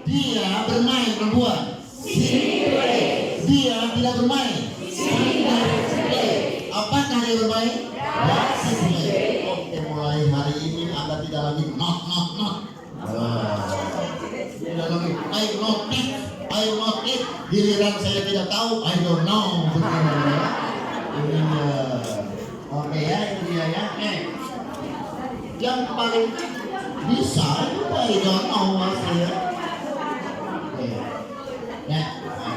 Dia bermain perempuan. Dia tidak bermain. Apakah dia bermain? Oke, mulai hari ini Anda tidak lagi not. Tidak lagi I not it. Giliran saya tidak tahu, I don't know. Oke ya, itu dia ya. Yang paling bisa itu I don't know mas ya. Nah,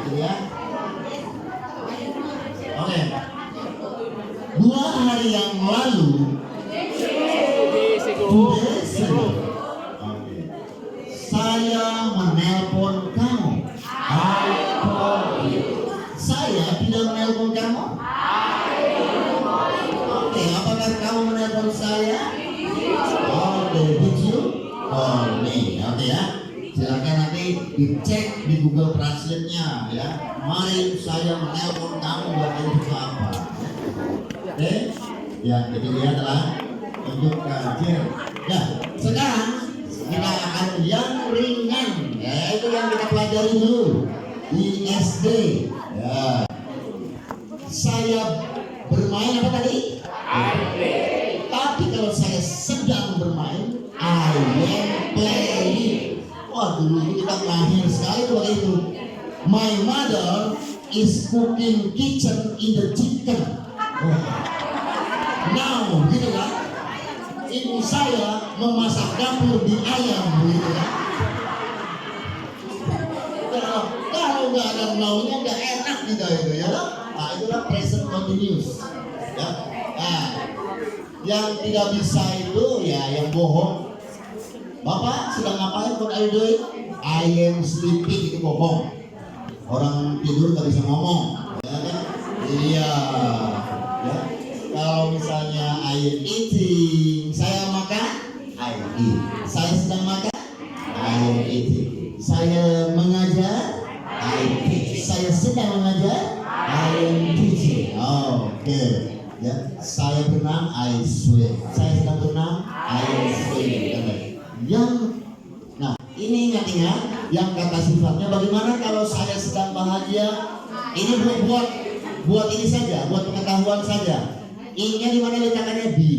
itu ya. Oke. 2 hari yang lalu saya menelpon kamu. Saya tidak menelpon kamu. Oke, apakah kamu menelpon saya? Oke, did you? Oke ya. Silakan nanti dicek di Google Translate-nya ya. Mari saya menelpon kamu itu apa? Oke, ya jadi dia adalah untuk kajian. Ya, sekarang kita akan yang ringan, ya itu yang kita pelajari dulu di SD. Ya, saya bermain apa tadi? Tapi kalau saya sedang bermain, I am playing. Wah, dulu kita mahir sekali kalau itu. My mother is cooking kitchen in the chicken. Now, gitu kan? Ibu saya memasak dapur di ayam, gitu kan? Kalau nggak ada naunya nggak enak gitu ya. Nah, itulah present continuous. Ya. Nah, yang tidak bisa itu ya yang bohong. Bapak sedang ngapain? What are you doing? I am sleeping, itu bohong. Orang tidur nggak bisa ngomong, ya kan? Iya. Ya. Kalau misalnya I am eating, saya makan, I eat. Saya sedang makan, I am eating. Saya mengajar, I teach. Saya sedang mengajar, I am teaching. Oke. Ya. Saya berenang, I swim. Saya sedang berenang, I am swimming. Nah ini ingat-ingat yang kata sifatnya. Bagaimana kalau saya sedang bahagia? Ini buat ini saja, buat pengetahuan saja. I-nya di mana letakkannya? Di.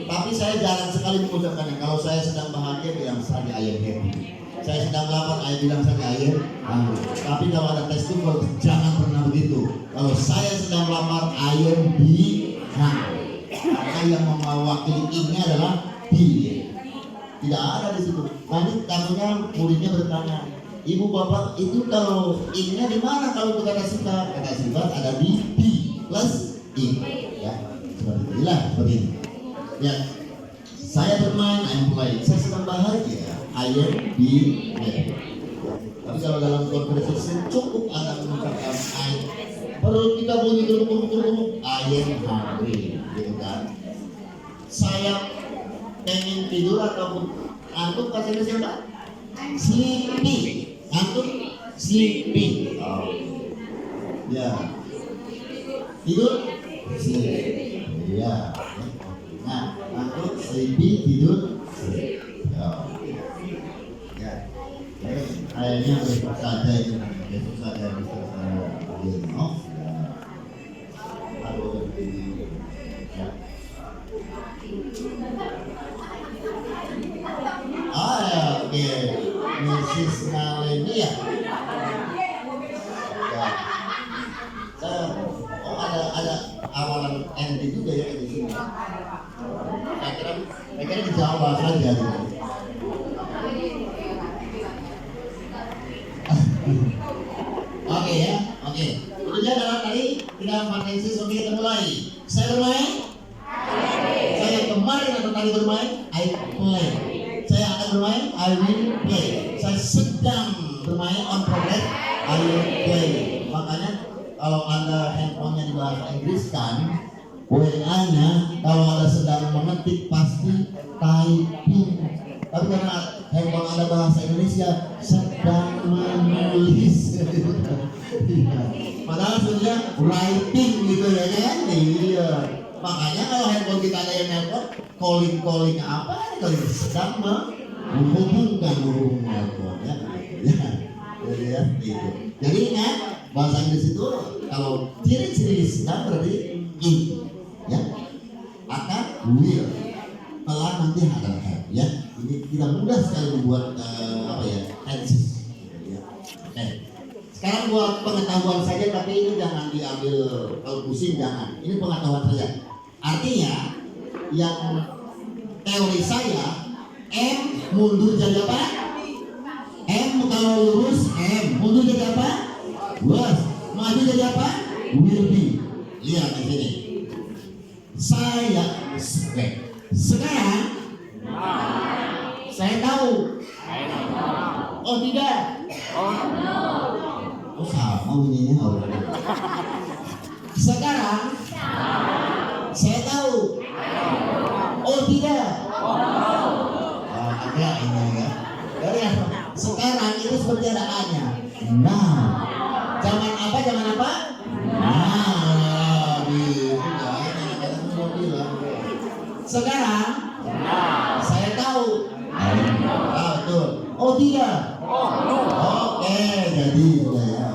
Tapi saya jarang sekali mengucapkannya. Kalau saya sedang bahagia bilang saja I am happy. Saya sedang lapar, I bilang saja I am hungry. Tapi kalau ada testicle jangan pernah begitu. Kalau saya sedang lapar, I am be hungry. Karena yang mewakili I-nya adalah be. Tidak ada di situ. Nanti tamunya muridnya bertanya, Ibu Bapak itu kalau I-nya di mana kalau itu kata sifat? Kata sifat ada di be plus I. Ya, seperti itulah seperti ini. Ya, saya bermain, I am playing. Saya sedang bahagia, I am be happy. Tapi kalau dalam conversation cukup Anda mengucapkan I. Perut kita bunyi gerumuk, I am hungry, gitu kan? Saya pengen tidur ataupun antuk, katanya siapa? Sleepy. Antuk sleepy. Oh. Ya. Tidur sleepy. Ya. Nah, antuk sleepy, tidur sleepy. Oh. Ya. Kayaknya besok saja itu. Besok saja bisa saya ambil. Oh. Aduh, ini. Ya. Oke, Mrs. Nalenia. Ya. Ada awalan NT juga ya di sini. Saya kira di Jawa saja. Oke ya, oke. Itu dia adalah tadi kita matrisis. Oke, kita mulai. Saya bermain. Saya kemarin atau tadi bermain, I play. Saya akan bermain, I will play. Saya sedang bermain, on progress, I will play. Makanya kalau Anda handphonenya di bahasa Inggris kan, WA-nya kalau Anda sedang mengetik pasti typing. Tapi karena handphone Anda bahasa Indonesia, sedang menulis. Padahal sebenarnya writing gitu ya kan? Iya. Makanya kalau handphone kita ada yang nelpon, calling apa? Kalau sedang menghubungkan ya. bahasa Inggris itu kalau ciri-ciri sedang berarti in, ya, akan, will, telah, nanti, ada, have, ya. Ini tidak mudah sekali membuat tenses. Ya. Oke. Sekarang buat pengetahuan saja, tapi ini jangan diambil kalau pusing, jangan. Ini pengetahuan saja. Artinya yang teori saya, M mundur jadi apa? M kalau lurus M, mundur jadi apa? Was. Maju jadi apa? Will be. Lihat di sini. Sekarang saya tahu. Oh tidak. Oh sama bunyinya. Sekarang saya tahu. Oh tidak. Ada ini ya. Dari sekarang itu seperti ada A-nya. Nah, zaman apa? Nah, sekarang saya tahu. Betul. Oh tidak. Oke, jadi sudah ya.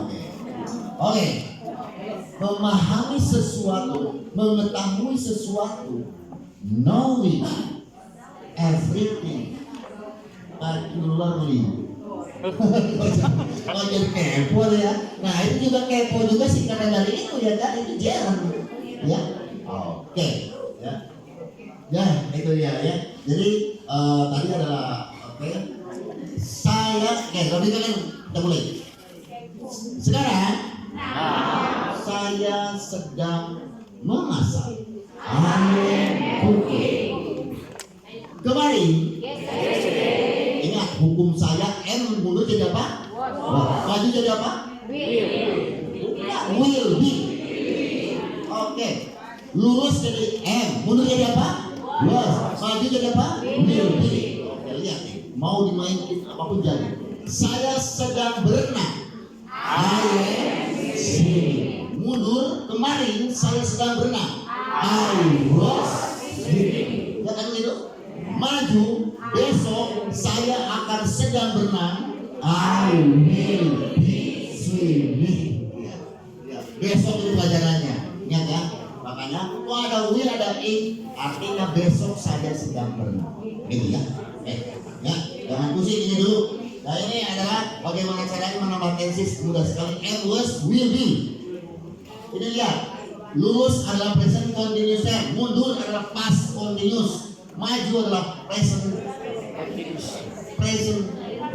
Oke. Memahami sesuatu, mengetahui sesuatu, knowing everything, particularly. Oh jadi kepo ya. Nah itu juga kepo juga singkatan dari itu ya kan, itu jarang ya. Oke. Ya itu ya. Jadi tadi adalah saya logika kan kita mulai. Sekarang saya sedang memasak. Kemarin ingat hukum saya M mundur jadi apa? Maju jadi apa? Will be. Oke. Lurus jadi M, mundur jadi apa? Was. Maju jadi apa? Will be. Oke, lihat nih. Mau dimainin apapun jadi. Saya sedang berenang. Mundur, kemarin saya sedang berenang. I was swimming. Ya kan itu? Maju, besok saya akan sedang berenang. I will be swimming. Ya. Besok itu pelajarannya. Ingat ya. Makanya kalau ada will ada in, artinya besok saya sedang berenang. Gitu ya. Ya, jangan pusing ini dulu. Nah ini adalah bagaimana caranya menambah tenses, mudah sekali. Am, was, will be. Ini lihat, lurus adalah present continuous tense, mundur adalah past continuous, maju adalah present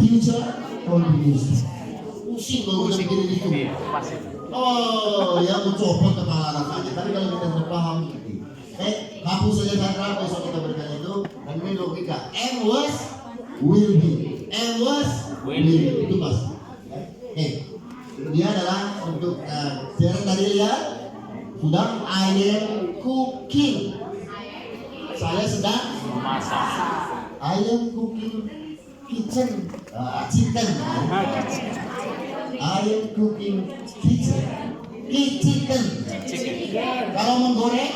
future continuous. Pusing kalau udah begini gitu. Oh ya, mencopot kepala rasanya. Tapi kalau kita sudah paham, hapus saja Sandra, besok kita berikan itu. Dan ini logika. Am, was, will be. Am, was, will be. Itu pas. Dia adalah untuk yang tadi lihat sudah I am cooking. Saya sedang memasak. I am cooking chicken. I am cooking chicken. Kalau menggoreng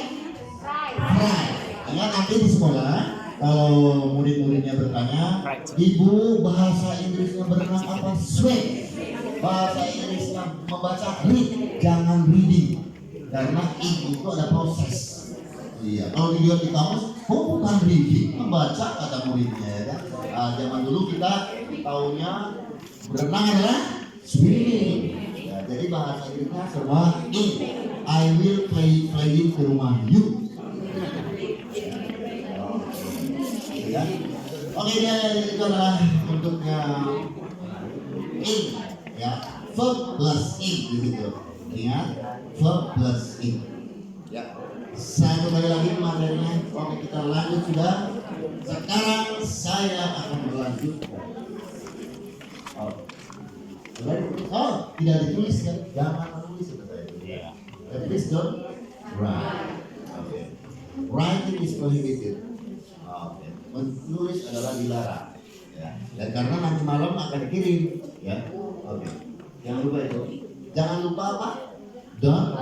fry. Ingat nanti di sekolah kalau murid-muridnya bertanya, ibu bahasa Inggrisnya berenang apa? Swim. Bahasa Inggrisnya membaca read, jangan reading, karena itu ada proses. Iya. Kalau dilihat di kamus, bukan reading, membaca kata muridnya ya kan. Zaman dulu kita tahunya berenang adalah swimming. Ya, jadi bahasa Inggrisnya semua in. I will playing ke rumah you. Ya. Oke, itu adalah bentuknya in. Ya, verb plus in gitu. Ingat, verb plus in. Ya. Saya kembali lagi materinya. Oke, kita lanjut sudah. Sekarang saya akan melanjutkan. Tidak ditulis kan? Jangan menulis ya. Please don't write. Okay. Writing is prohibited. Okay. Menulis adalah dilarang. Ya. Dan karena nanti malam akan dikirim. Ya. Oke. Jangan lupa itu. Jangan lupa apa? Don't.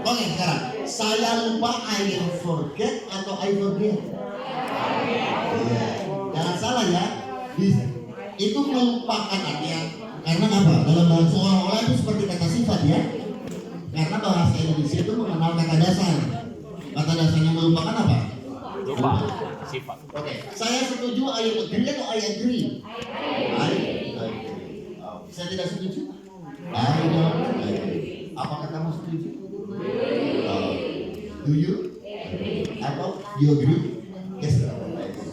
Oke, sekarang saya lupa I will forget atau I forget. Jangan salah ya. Itu melupakan artinya Karena apa? Dalam bahasa seolah-olah itu seperti kata sifat ya. Karena bahasa Indonesia itu mengenal kata dasar. Kata dasarnya merupakan apa? Lupa. Sifat. Oke, saya setuju I agree atau I agree? I agree. Saya tidak setuju? I don't agree. Apakah kamu setuju? Do you? Atau you agree? Yes.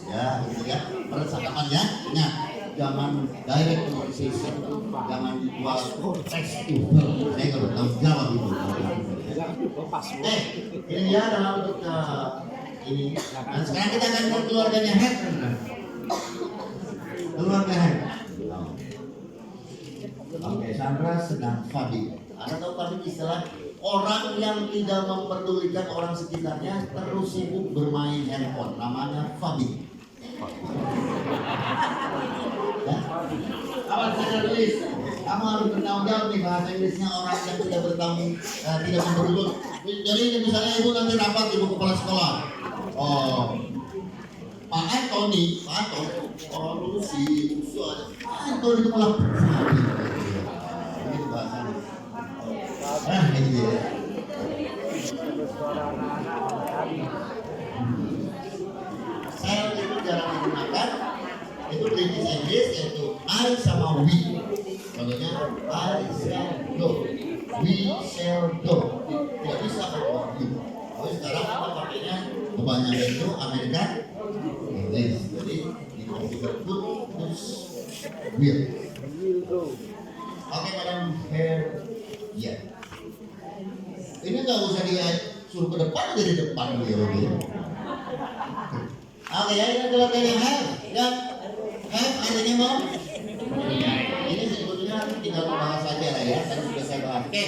Ya, gitu ya. Percakapannya. Nah, jangan direct conversation, jangan dibuat face to face. Saya kalau tahu jawab itu. Ini ya dalam bentuk ini. Nah, sekarang kita akan ke keluarganya Head. Keluarga Head. Oke, Sandra sedang Fabi. Anda tahu Fabi istilah orang yang tidak memperdulikan orang sekitarnya terus sibuk bermain handphone. Namanya Fabi. Ya? Awas saya tulis. Kamu harus bertanggung jawab nih bahasa Inggrisnya orang yang tidak bertanggung tidak memperdulikan. Jadi misalnya ibu nanti rapat ibu kepala sekolah. Oh, Pak Antoni, oh dulu si Usul, Antoni itu malah ini bahasanya. Ini dia. Saya itu jarang menggunakan itu British English yaitu I sama we. Contohnya I shall go, we shall go. Tidak bisa kalau we. Tapi sekarang kita pakainya kebanyakan itu Amerika English. Jadi di komputer pun terus will. Oke, Madam Fair. Ya. Ini nggak usah dia suruh ke depan, jadi depan dia. Oke, ya ini adalah yang have. Dan have artinya mau. Ini sebetulnya tinggal membahas saja lah ya. Tadi sudah saya bahas. Oke,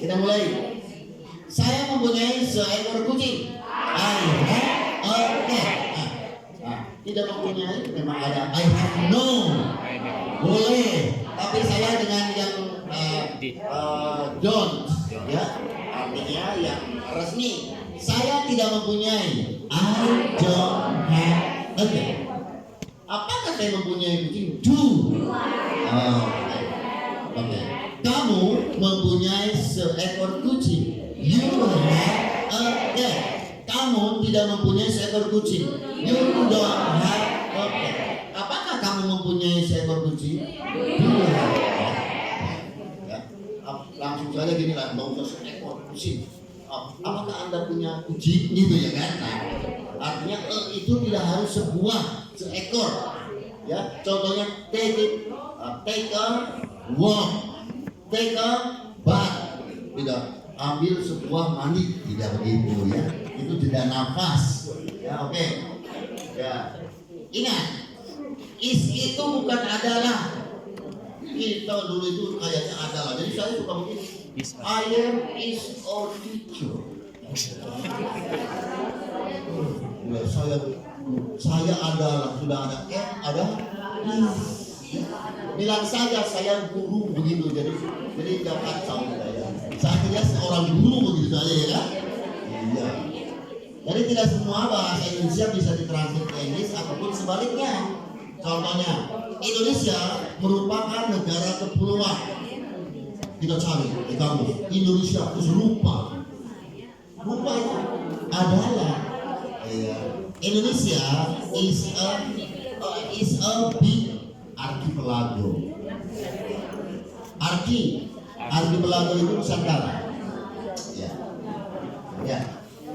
kita mulai. Saya mempunyai seekor kucing. I have a cat. Tidak mempunyai, memang ada. I have no. Boleh. Tapi saya dengan yang don't, ya, artinya yang resmi. Saya tidak mempunyai. I don't have a cat. Apakah saya mempunyai kucing? Do. Oke. Kamu mempunyai seekor kucing. You have a cat. Kamu tidak mempunyai seekor kucing. You don't have a cat. Apakah kamu mempunyai seekor kucing? You have a cat. Ya. Langsung saja gini lah, mau seekor kucing. Apakah Anda punya kucing? Gitu ya kan? Nah, artinya itu tidak harus seekor. Ya, contohnya take a walk, take a bath. Tidak, ambil sebuah mandi, tidak begitu ya. Itu jeda nafas. Ya, oke. Ya. Ingat, is itu bukan adalah. Kita dulu itu kayaknya adalah. Jadi saya suka begini. I am is or teacher. Ya, saya adalah, sudah ada ada is. Bilang saja saya guru begitu, jadi jangan kacau ya. Saya seorang guru begitu saja ya kan? Iya. Jadi tidak semua bahasa Indonesia bisa ditranslate ke Inggris ataupun sebaliknya. Contohnya, Indonesia merupakan negara kepulauan. Kita cari di kamus Indonesia terus rupa itu adalah Indonesia is a big archipelago. Archipelago itu Nusantara. Ya.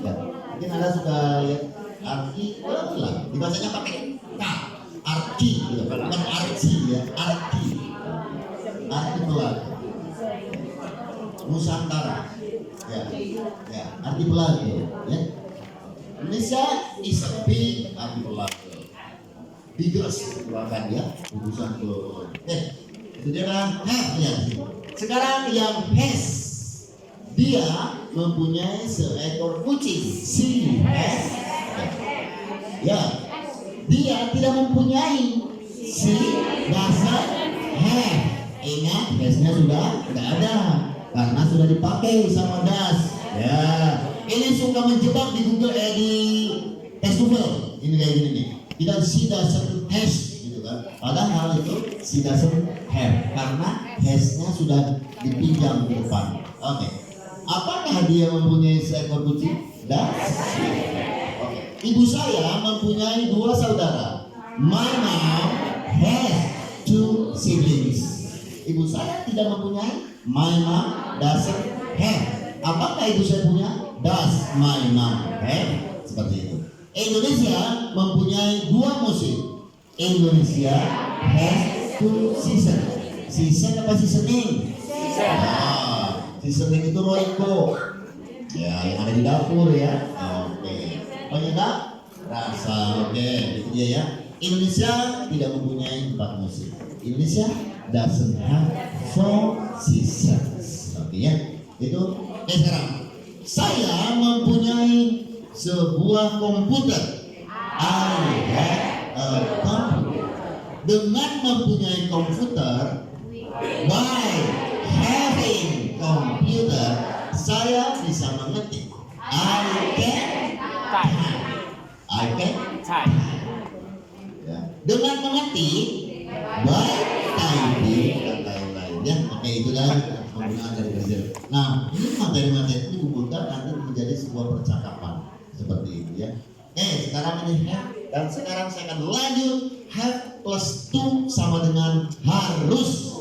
Mungkin Anda sudah lihat archipelago. Dibacanya pakai K. Archi, bukan archi ya. Archipelago. Nusantara. Ya. Archipelago. Ya. Indonesia is a big archipelago. Biggest bahkan ya, urusan ke itu dia kan have-nya. Sekarang yang has, dia mempunyai seekor kucing. She has. Ya, dia tidak mempunyai. She doesn't have. Ingat, has-nya sudah tidak ada karena sudah dipakai sama das. Ya, ini suka menjebak di Google di Google. Ini kayak gini nih. Kita she doesn't has gitu kan. Padahal itu she doesn't have karena has-nya sudah dipinjam di depan. Oke. Apakah dia mempunyai seekor kucing? Does she? Oke. Ibu saya mempunyai 2 saudara. My mom has 2 siblings. Ibu saya tidak mempunyai. My mom doesn't have. Apakah ibu saya punya? Does my mom have? Seperti itu. Indonesia mempunyai 2 musim. Indonesia has 2 season. Season apa seasoning? Seasoning itu Royco. Ya, yang ada di dapur ya. Oke. Penyedap rasa. Oke, itu dia ya. Indonesia tidak mempunyai 4 musim. Indonesia doesn't have 4 seasons. Oke ya. Itu. Sekarang saya mempunyai sebuah komputer. I have a computer. Dengan mempunyai komputer, by having computer, saya bisa mengetik. I can type. Ya. Dengan mengetik, by typing dan lain-lain. Ya, oke itu dah penggunaan dari belajar. Nah, ini materi-materi ini dikumpulkan nanti menjadi sebuah percakapan seperti itu ya. Oke, sekarang ini have dan sekarang saya akan lanjut have plus to sama dengan harus.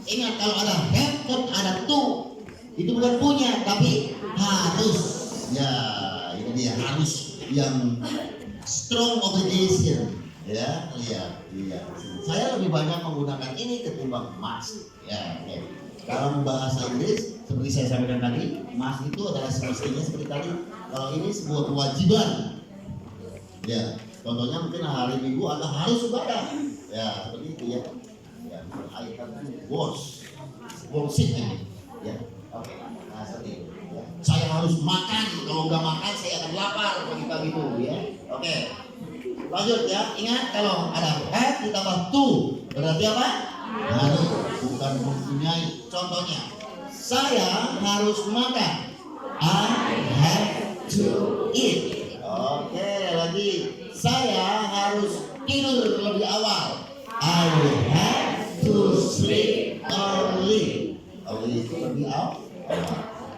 Ingat kalau ada have kan ada to. Itu bukan punya tapi harus. Ya, ini dia harus yang strong obligation. Ya, lihat. Saya lebih banyak menggunakan ini ketimbang must. Ya, oke. Kalau bahasa Inggris seperti saya sampaikan tadi, must itu adalah semestinya seperti tadi. Kalau ini sebuah kewajiban. Ya, contohnya mungkin hari Minggu Anda harus ibadah. Ya, seperti itu ya. Ya, I have to wash. Worship ini. Ya, oke. Nah, seperti itu. Ya. Saya harus makan. Kalau nggak makan, saya akan lapar pagi-pagi itu. Ya, oke. Lanjut ya, ingat kalau ada have ditambah to berarti apa? Harus, bukan mempunyai. Contohnya, saya harus makan. I have to eat. Oke, lagi saya harus tidur lebih awal. I will have to sleep early. Early itu lebih awal.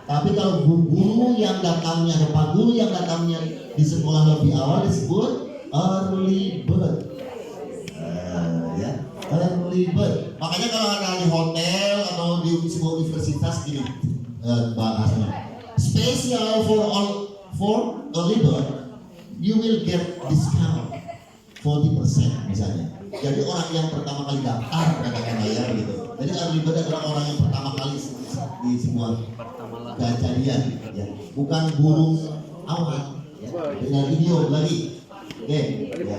Tapi kalau guru yang datangnya, Pak guru yang datangnya di sekolah lebih awal disebut early bird. Ya, early bird. Makanya kalau ada di hotel atau di sebuah universitas gini bahasanya, special for early bird, you will get discount 40% misalnya. Jadi orang yang pertama kali daftar katakanlah ya gitu. Jadi early bird adalah orang yang pertama kali di sebuah kejadian, ya, bukan burung awal. Ya. Dengan idiom lagi. Oke, ya.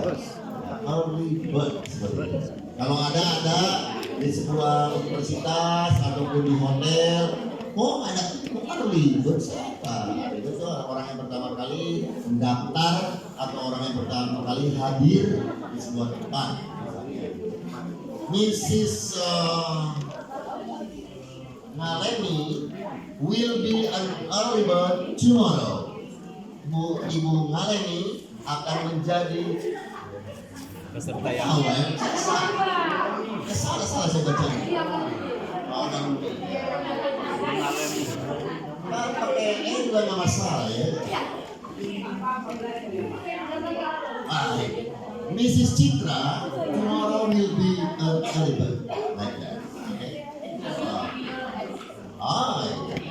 Early bird seperti itu. Kalau ada di sebuah universitas ataupun di hotel, ada early bird siapa? Itu orang yang pertama kali mendaftar atau orang yang pertama kali hadir di sebuah tempat. Mrs. Ngaleni will be an early bird tomorrow. Ibu Ngaleni akan menjadi Peserta yang salah saya baca. Pakai juga nggak masalah ya. Mrs. Citra tomorrow will be an early bird like that. Okay.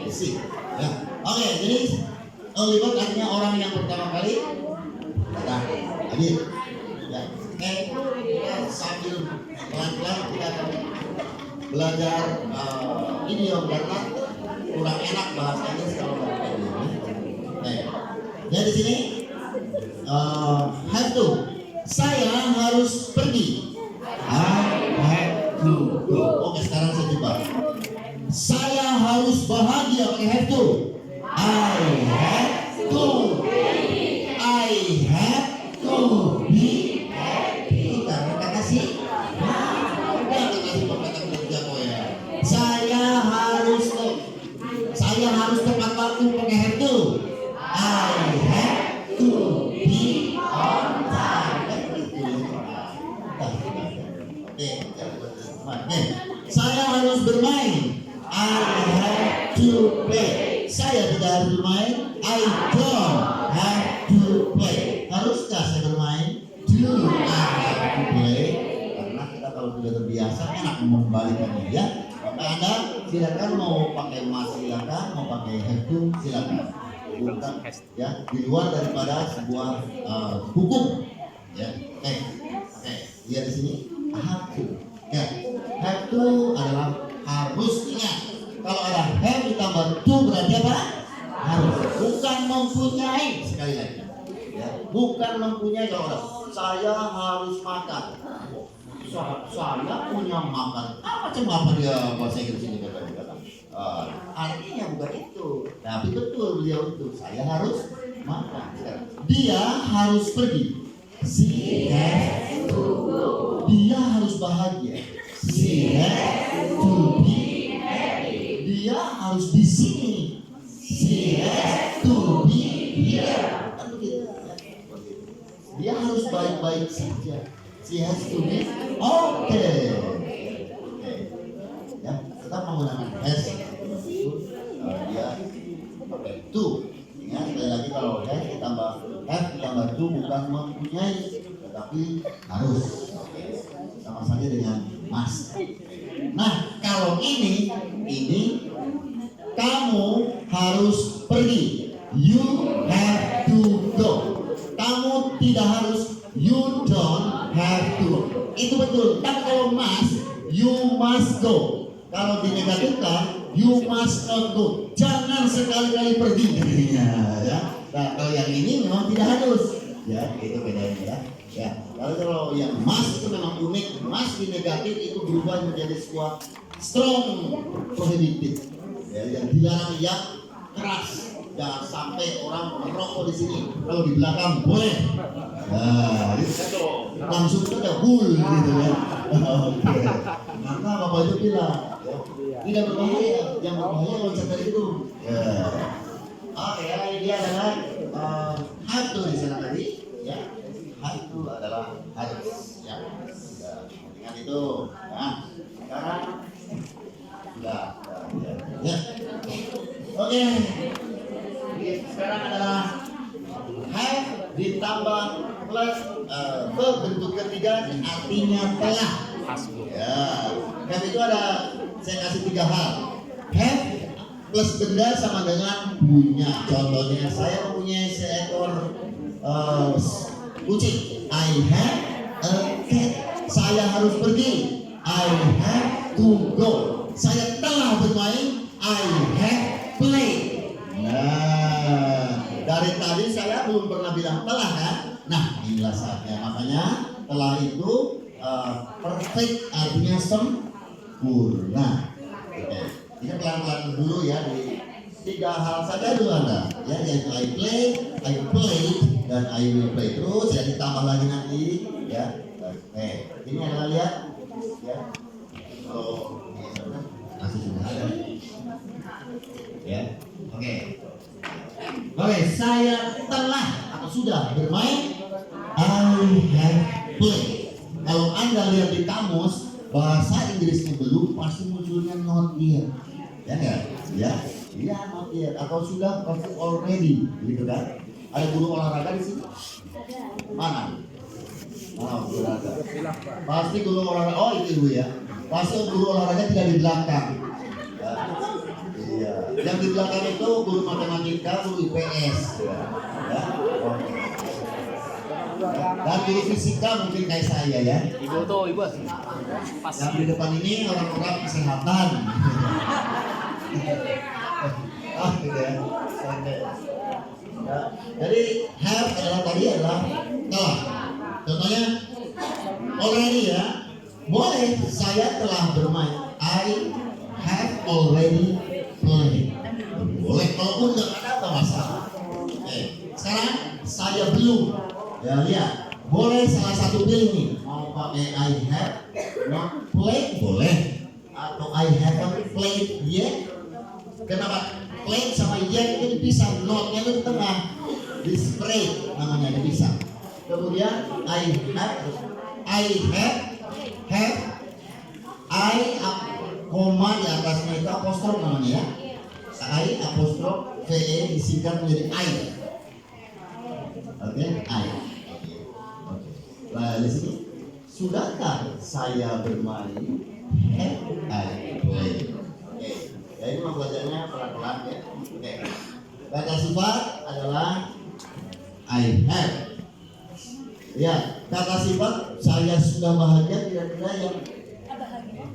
See. Ya. Oke, jadi early bird artinya orang yang pertama kali datang. Jadi, ya. Sambil pelan-pelan kita akan belajar idiom karena kurang enak bahasanya kalau nggak kayak gini. Jadi di sini have to. Saya harus pergi. I have to go. Oke, sekarang saya coba. Saya harus bahagia. Oke, have to. I have to. I have to be happy. Karena kata sih. Saya harus tepat waktu pakai have to. I have to be on time. Oke, Saya harus bermain. I have to play. Saya tidak harus bermain. I don't have to play. Haruskah saya bermain? Do I have to play? Karena kita kalau sudah terbiasa enak membalikannya ya. Maka Anda silakan mau pakai must silakan, mau pakai have to silakan. Bukan ya di luar daripada sebuah hukum ya. Oke, lihat di sini have to. Ya, have to adalah harus. Ingat, kalau ada have ditambah to berarti apa? Harus. Bukan mempunyai, sekali lagi. Ya, bukan mempunyai. Kalau ada saya harus makan. Saya punya makan. Macam apa dia bahasa Inggris ini kata-kata? Artinya bukan itu. Tapi betul beliau itu. Saya harus makan. Dia harus pergi. She has to go. Dia harus bahagia. She has to be happy. Dia harus di sini. She has to be here. Kan begitu. Dia harus baik-baik saja. She has to be okay. Ya, tetap menggunakan has. Dia pakai to. Ingat sekali lagi kalau have ditambah to bukan mempunyai, tetapi harus. Sama saja dengan must. Nah, kalau ini kamu harus pergi. You have to go. Kamu tidak harus. You don't have to. Itu betul. Tapi kalau must, you must go. Kalau dinegatifkan, you must not go. Jangan sekali-kali pergi katanya, ya. Nah, kalau yang ini memang tidak harus. Ya, itu bedanya ya. Ya, lalu kalau yang must itu memang unik. Must di negatif itu berubah menjadi sebuah strong prohibited. Ya, yang dilarang yang keras. Jangan sampai orang merokok di sini. Kalau di belakang boleh. Nah, itu langsung saja bull gitu ya. Oke. Maka Bapak itu bilang, ya, tidak berbahaya. Yang berbahaya loncat dari itu. Ya. Oke, ini dia adalah have to di sana tadi. Ya, have to adalah harus. Ya, sudah. Ingat itu. Nah, sekarang sudah. Ya. Oke. Sekarang adalah have ditambah plus verb bentuk ketiga artinya telah. Ya, have itu ada saya kasih 3 hal. Have plus benda sama dengan punya. Contohnya saya mempunyai seekor kucing. I have a cat. Saya harus pergi. I have to go. Saya telah bermain. I have played. Nah, dari tadi saya belum pernah bilang telah kan? Nah, inilah saatnya. Makanya telah itu perfect artinya sempurna. Oke. Ini pelan-pelan dulu ya di 3 hal saja dulu Anda. Ya, yaitu I play, dan I will play. Terus ya ditambah lagi nanti ya. Oke. Ini Anda lihat ya. Kalau masih sudah ada. Ya. Oke, saya telah atau sudah bermain. I have played. Kalau Anda lihat di kamus bahasa Inggrisnya belum, pasti munculnya not yet. Ya enggak? Ya, not yet. Atau sudah pasti already, gitu kan? Ada guru olahraga di sini? Mana? Guru olahraga. Pasti guru olahraga. Oh, itu Ibu ya. Pasti guru olahraga tidak di belakang. Ya. Iya. Yang di belakang itu guru matematika, guru IPS. Ya. Oke. Dan guru fisika mungkin kayak saya ya. Ibu tuh, Ibu. Pas. Yang di depan ini orang-orang kesehatan. Gitu ya. Ya. Jadi have adalah tadi adalah telah. Contohnya already ya. Boleh, saya telah bermain. I have already played. Boleh, kalaupun nggak ada masalah. Sekarang saya belum. Ya lihat, boleh salah satu pilih nih. Mau pakai I have not played boleh, atau I haven't played yet. Kenapa? Played sama yet itu dipisah, notnya itu di tengah, di spread namanya dipisah. Kemudian I have koma di atasnya itu apostrof namanya ya. I apostrof VE disingkat menjadi I. Oke, I. Oke. Nah, di sini sudahkah saya bermain? I play. Oke. Ya, ini belajarnya pelan-pelan ya. Oke. Kata sifat adalah I have. Ya, kata sifat saya sudah bahagia kira-kira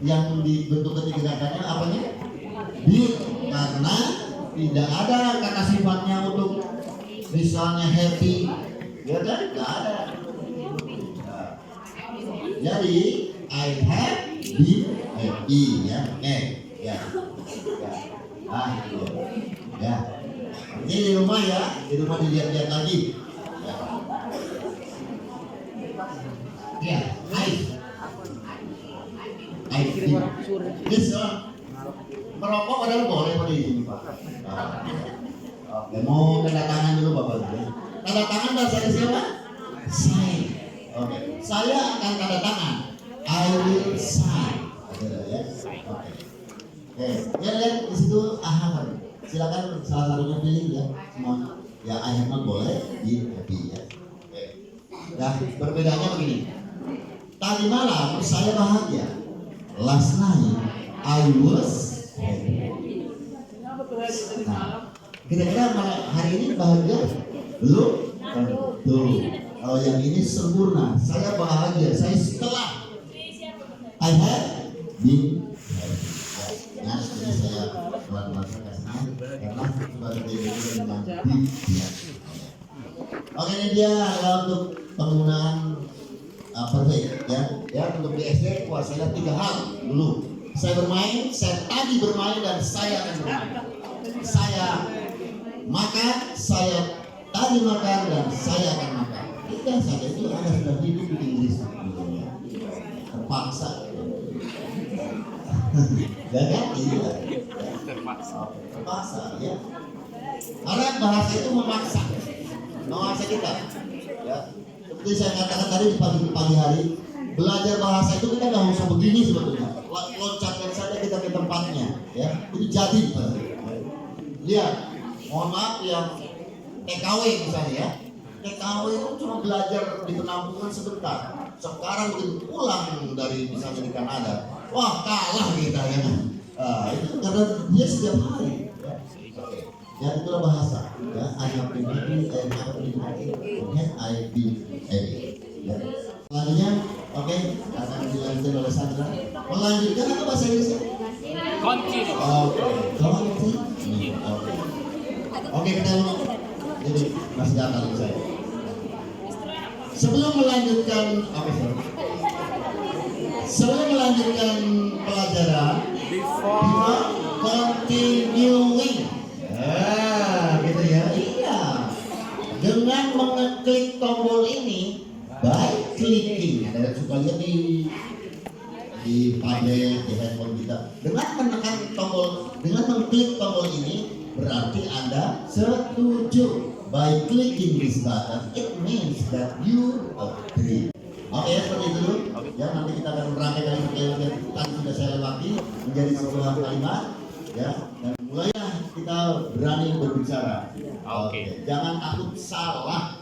yang dibentuk ketiga katanya apanya? Be, karena tidak ada kata sifatnya untuk misalnya happy, ya kan? Tidak ada. Nah, jadi I have been happy ya, oke, ya, ya. Ini di rumah ya, di rumah dilihat-lihat lagi. Ya, ini merokok padahal boleh pada izin Pak. Oke, mau tanda tangan dulu Bapak. Tanda tangan bahasa siapa? Sign. Oke, saya akan tanda tangan. I will sign. Ya. Oke, ya lihat di situ aha. Silakan salah satunya pilih ya semuanya. Ya, I have not boleh di happy ya. Oke. Nah, perbedaannya begini. Tadi malam saya bahagia. Last night I was happy. Nah, kira-kira hari ini bahagia? Belum? Tuh. Kalau yang ini sempurna. Saya bahagia. Saya setelah I have been happy. Ya, ini saya pelan-pelan kasih karena sudah terjadi dengan dia. Oke, ini dia adalah untuk penggunaan perfect ya untuk di SD kuasainya 3 hal dulu. Saya bermain, saya tadi bermain dan saya akan bermain. Saya makan, saya tadi makan dan saya akan makan. Tidak saja itu ada sudah hidup di Inggris dulunya. Terpaksa. Dan iya. Terpaksa ya. Karena bahasa itu memaksa kita. Ya. Seperti saya katakan tadi di pagi hari, belajar bahasa itu kita nggak usah begini sebetulnya. Loncatkan saja kita ke tempatnya, ya. Itu jadi Pak. Lihat, mohon maaf yang TKW misalnya ya. TKW itu cuma belajar di penampungan sebentar. Sekarang begitu pulang dari misalnya di Kanada, wah kalah kita ya. Itu karena dia setiap hari. Ya. Ya itulah bahasa. Ya, I have been happy, I have been happy, I been happy. Ya. Selanjutnya, oke, akan dilanjutkan oleh Sandra. Melanjutkan apa bahasa Inggrisnya? Continue. Oke, continue. Oke, kita dulu. Jadi masih datang saya. Sebelum melanjutkan, sebelum melanjutkan pelajaran, before continuing. Gitu ya. Iya. Dengan mengeklik tombol ini by clicking. Ada suka lihat di tablet, di handphone kita. Dengan menekan tombol, dengan mengklik tombol ini berarti Anda setuju. By clicking this button, it means that you agree. Oke, seperti itu dulu. Ya, nanti kita akan merangkai kalimat yang tadi sudah saya lewati menjadi sebuah kalimat. Ya, dan mulailah kita berani berbicara. Oke. Jangan takut salah.